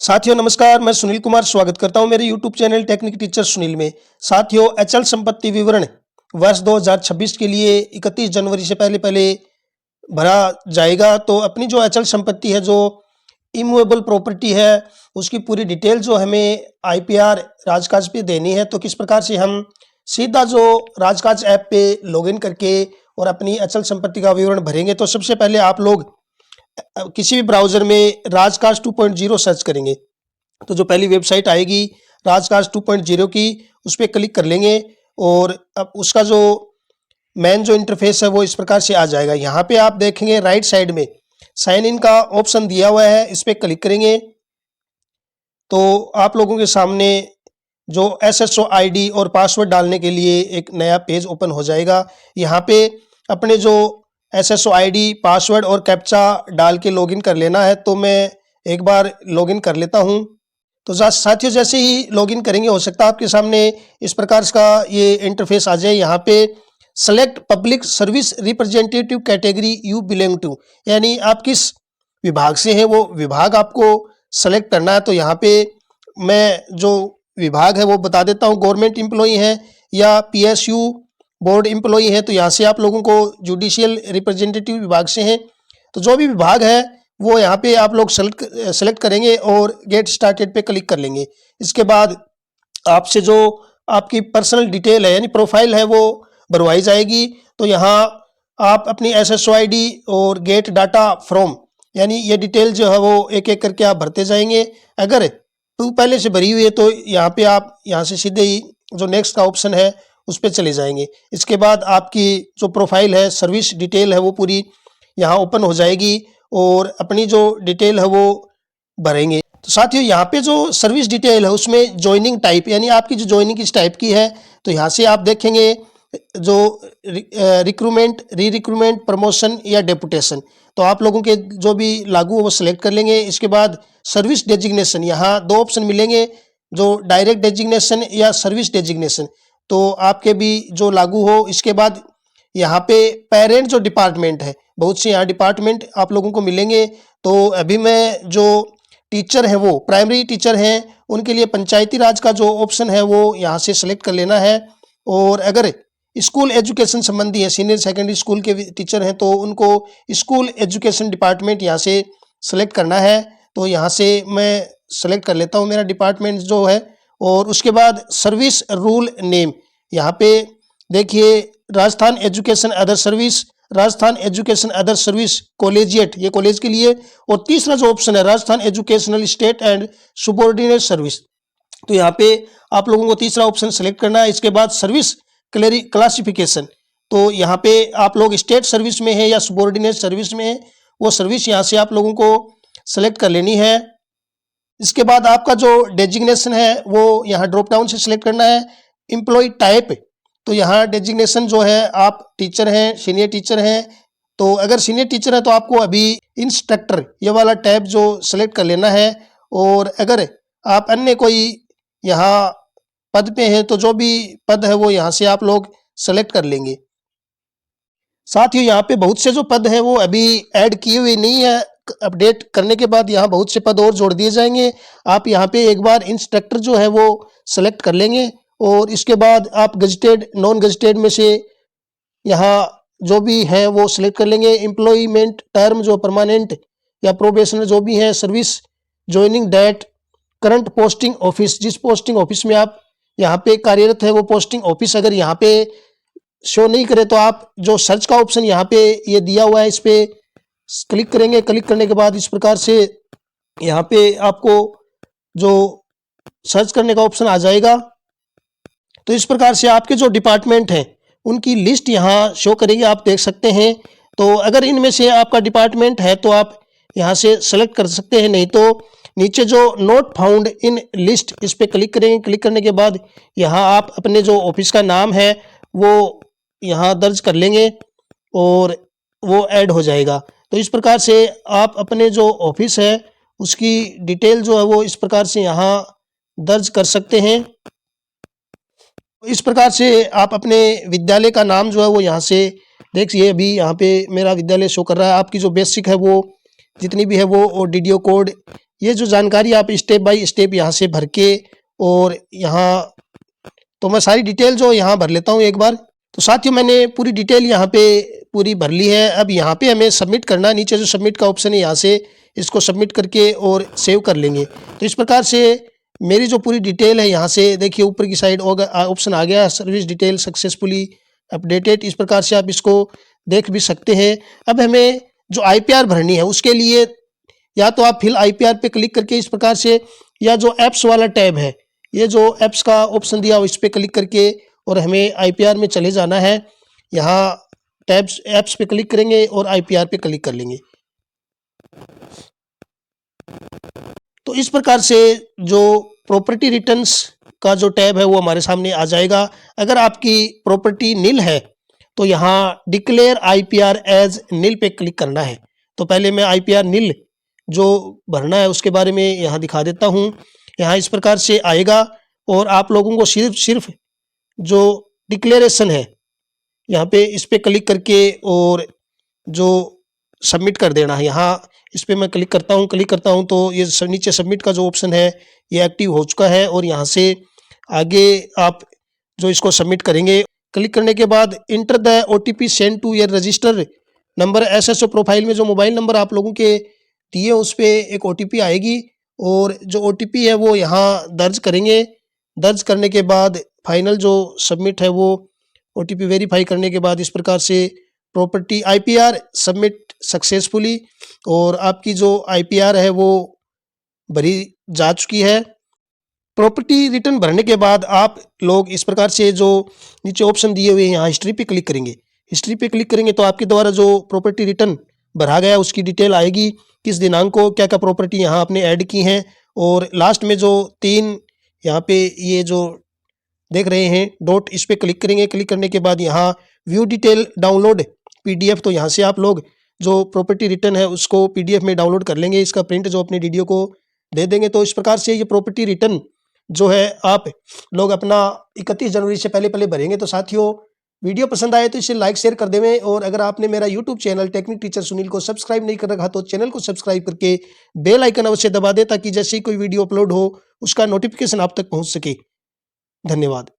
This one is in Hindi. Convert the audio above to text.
साथियों नमस्कार, मैं सुनील कुमार स्वागत करता हूं मेरे YouTube channel technique teacher Sunil में। साथियों अचल संपत्ति विवरण वर्ष 2026 के लिए 31 जनवरी से पहले भरा जाएगा। तो अपनी जो अचल संपत्ति है, जो इमूवेबल प्रॉपर्टी है, उसकी पूरी डिटेल जो हमें आईपीआर राजकाज पे देनी है। तो किस प्रकार से हम सीधा जो राजकाज ऐप पे लॉगिन करके और अपनी अचल संपत्ति का विवरण भरेंगे। तो सबसे पहले आप लोग किसी भी ब्राउज़र में राजकाज 2.0 सर्च करेंगे तो जो पहली वेबसाइट आएगी राजकाज 2.0 की, उस पर क्लिक कर लेंगे और अब उसका जो मेन जो इंटरफेस है वो इस प्रकार से आ जाएगा। यहाँ पे आप देखेंगे राइट साइड में साइन इन का ऑप्शन दिया हुआ है, इस पर क्लिक करेंगे तो आप लोगों के सामने जो SSO ID और पासवर्ड डालने के लिए एक नया पेज ओपन हो जाएगा। यहाँ पे अपने जो SSO ID, पासवर्ड और कैप्चा डाल के लॉगिन कर लेना है। तो मैं एक बार लॉगिन कर लेता हूँ। तो साथियों जैसे ही लॉगिन करेंगे हो सकता है आपके सामने इस प्रकार का ये इंटरफेस आ जाए। यहाँ पे select public service representative category you belong to, यानी आप किस विभाग से हैं वो विभाग आपको सेलेक्ट करना है। तो यहाँ पे मैं जो विभाग है वो बता देता हूँ, गवर्नमेंट एम्प्लॉई है या PSU बोर्ड एम्प्लॉई है। तो यहाँ से आप लोगों को जुडिशियल रिप्रेजेंटेटिव विभाग से हैं, तो जो भी विभाग है वो यहाँ पे आप लोग सेलेक्ट करेंगे और गेट स्टार्टेड पे क्लिक कर लेंगे। इसके बाद आपसे जो आपकी पर्सनल डिटेल है यानी प्रोफाइल है वो भरवाई जाएगी। तो यहाँ आप अपनी SSO ID और गेट डाटा फ्रॉम यानी ये डिटेल जो है वो एक एक करके आप भरते जाएंगे। अगर तो पहले से भरी हुई है तो यहाँ पे आप यहाँ से सीधे ही जो नेक्स्ट का ऑप्शन है उस पर चले जाएंगे। इसके बाद आपकी जो प्रोफाइल है, सर्विस डिटेल है वो पूरी यहाँ ओपन हो जाएगी और अपनी जो डिटेल है वो भरेंगे। तो साथियों यहाँ पे जो सर्विस डिटेल है उसमें ज्वाइनिंग टाइप यानी आपकी जो ज्वाइनिंग किस टाइप की है, तो यहाँ से आप देखेंगे जो रिक्रूटमेंट, री रिक्रूटमेंट, प्रमोशन या डेपुटेशन, तो आप लोगों के जो भी लागू है वो सिलेक्ट कर लेंगे। इसके बाद सर्विस डेजिग्नेशन, यहाँ दो ऑप्शन मिलेंगे, जो डायरेक्ट डेजिग्नेशन या सर्विस डेजिग्नेशन, तो आपके भी जो लागू हो। इसके बाद यहाँ पे पेरेंट जो डिपार्टमेंट है, बहुत से यहाँ डिपार्टमेंट आप लोगों को मिलेंगे। तो अभी मैं जो टीचर है वो प्राइमरी टीचर हैं, उनके लिए पंचायती राज का जो ऑप्शन है वो यहाँ से सेलेक्ट कर लेना है। और अगर स्कूल एजुकेशन संबंधी है, सीनियर सेकेंडरी स्कूल के टीचर हैं, तो उनको स्कूल एजुकेशन डिपार्टमेंट यहाँ से सेलेक्ट करना है। तो यहाँ से मैं सेलेक्ट कर लेता हूँ मेरा डिपार्टमेंट जो है। और उसके बाद सर्विस रूल नेम, यहाँ पे देखिए Rajasthan education other service, Rajasthan education other service collegiate, ये कॉलेज के लिए। और तीसरा जो ऑप्शन है Rajasthan educational state and subordinate service, तो यहाँ पे आप लोगों को तीसरा ऑप्शन सेलेक्ट करना है। इसके बाद सर्विस क्लासिफिकेशन, तो यहाँ पे आप लोग स्टेट सर्विस में है या सुबॉर्डिनेट सर्विस में है, वो सर्विस यहाँ से आप लोगों को सेलेक्ट कर लेनी है। इसके बाद आपका जो डेजिग्नेशन है वो यहाँ ड्रॉप डाउन से सिलेक्ट करना है। एम्प्लॉय टाइप, तो यहाँ डेजिग्नेशन जो है आप टीचर हैं, सीनियर टीचर हैं, तो अगर सीनियर टीचर है तो आपको अभी इंस्ट्रक्टर ये वाला टैब जो सेलेक्ट कर लेना है। और अगर आप अन्य कोई यहाँ पद पे हैं तो जो भी पद है वो यहाँ से आप लोग सेलेक्ट कर लेंगे। साथ ही यहाँ पे बहुत से जो पद हैं वो अभी ऐड किए हुए नहीं है, अपडेट करने के बाद यहाँ बहुत से पद और जोड़ दिए जाएंगे। आप यहाँ पे एक बार इंस्ट्रक्टर जो है वो सेलेक्ट कर लेंगे और इसके बाद आप गजेटेड, नॉन गजेटेड में से यहाँ जो भी है वो सिलेक्ट कर लेंगे। एम्प्लॉयमेंट टर्म जो परमानेंट या प्रोबेशनर जो भी है, service joining date, current posting office, जिस पोस्टिंग ऑफिस में आप यहाँ पे कार्यरत है वो पोस्टिंग ऑफिस अगर यहाँ पे शो नहीं करे तो आप जो सर्च का ऑप्शन यहाँ पे ये दिया हुआ है इस पे क्लिक करेंगे। क्लिक करने के बाद इस प्रकार से यहाँ पे आपको जो सर्च करने का ऑप्शन आ जाएगा। तो इस प्रकार से आपके जो डिपार्टमेंट हैं उनकी लिस्ट यहाँ शो करेगी, आप देख सकते हैं। तो अगर इनमें से आपका डिपार्टमेंट है तो आप यहाँ से सेलेक्ट कर सकते हैं, नहीं तो नीचे जो नोट फाउंड इन लिस्ट इस पे क्लिक करेंगे। क्लिक करने के बाद यहाँ आप अपने जो ऑफिस का नाम है वो यहाँ दर्ज कर लेंगे और वो ऐड हो जाएगा। तो इस प्रकार से आप अपने जो ऑफिस है उसकी डिटेल जो है वो इस प्रकार से यहाँ दर्ज कर सकते हैं। इस प्रकार से आप अपने विद्यालय का नाम जो है वो यहाँ से देखिए, अभी यहाँ पे मेरा विद्यालय शो कर रहा है। आपकी जो बेसिक है वो जितनी भी है वो और DDO कोड ये जो जानकारी आप स्टेप बाय स्टेप यहाँ से भर के और यहाँ तो मैं सारी डिटेल जो यहाँ भर लेता हूँ एक बार। तो साथियों मैंने पूरी डिटेल यहाँ पे पूरी भर ली है। अब यहाँ पे हमें सबमिट करना है। नीचे जो सबमिट का ऑप्शन है यहाँ से इसको सबमिट करके और सेव कर लेंगे। तो इस प्रकार से मेरी जो पूरी डिटेल है यहाँ से देखिए ऊपर की साइड ऑप्शन आ गया सर्विस डिटेल सक्सेसफुली अपडेटेड। इस प्रकार से आप इसको देख भी सकते हैं। अब हमें जो आईपीआर भरनी है उसके लिए या तो आप फिल आईपीआर पे क्लिक करके इस प्रकार से, या जो ऐप्स वाला टैब है, ये जो ऐप्स का ऑप्शन दिया हो इस पे क्लिक करके और हमें आईपीआर में चले जाना है। यहाँ टैब्स ऐप्स पे क्लिक करेंगे और आईपीआर पे क्लिक कर लेंगे। तो इस प्रकार से जो प्रॉपर्टी रिटर्न्स का जो टैब है वो हमारे सामने आ जाएगा। अगर आपकी प्रॉपर्टी नील है तो यहाँ डिक्लेयर आईपीआर एज नील पे क्लिक करना है। तो पहले मैं आईपीआर नील जो भरना है उसके बारे में यहाँ दिखा देता हूँ। यहाँ इस प्रकार से आएगा और आप लोगों को सिर्फ जो डिक्लेरेशन है यहाँ पे इस पे क्लिक करके और जो सबमिट कर देना है। यहाँ इस पे मैं क्लिक करता हूँ तो ये नीचे सबमिट का जो ऑप्शन है ये एक्टिव हो चुका है और यहाँ से आगे आप जो इसको सबमिट करेंगे, क्लिक करने के बाद enter the OTP send to your register number SSO profile में जो मोबाइल नंबर आप लोगों के दिए उस पर एक ओटीपी आएगी और जो ओटीपी है वो यहाँ दर्ज करेंगे। दर्ज करने के बाद फाइनल जो सबमिट है वो ओटीपी वेरीफाई करने के बाद इस प्रकार से प्रॉपर्टी आईपीआर सबमिट सक्सेसफुली और आपकी जो आईपीआर है वो भरी जा चुकी है। प्रॉपर्टी रिटर्न भरने के बाद आप लोग इस प्रकार से जो नीचे ऑप्शन दिए हुए हैं यहाँ हिस्ट्री पे क्लिक करेंगे। हिस्ट्री पे क्लिक करेंगे तो आपके द्वारा जो प्रॉपर्टी रिटर्न भरा गया उसकी डिटेल आएगी, किस दिनांक को क्या क्या प्रॉपर्टी यहाँ आपने ऐड की हैं और लास्ट में जो 3 यहाँ पे ये जो देख रहे हैं डॉट इस पे क्लिक करेंगे। क्लिक करने के बाद यहाँ व्यू डिटेल डाउनलोड पीडीएफ, तो यहाँ से आप लोग जो प्रॉपर्टी रिटर्न है उसको पीडीएफ में डाउनलोड कर लेंगे, इसका प्रिंट जो अपने डीडीओ को दे देंगे। तो इस प्रकार से ये प्रॉपर्टी रिटर्न जो है आप लोग अपना 31 जनवरी से पहले पहले भरेंगे। तो साथियों वीडियो पसंद आए तो इसे लाइक शेयर कर देवें और अगर आपने मेरा YouTube channel technique teacher Sunil को सब्सक्राइब नहीं कर रखा तो चैनल को सब्सक्राइब करके बेल आइकन अवश्य दबा दें ताकि जैसे ही कोई वीडियो अपलोड हो उसका नोटिफिकेशन आप तक पहुंच सके। धन्यवाद।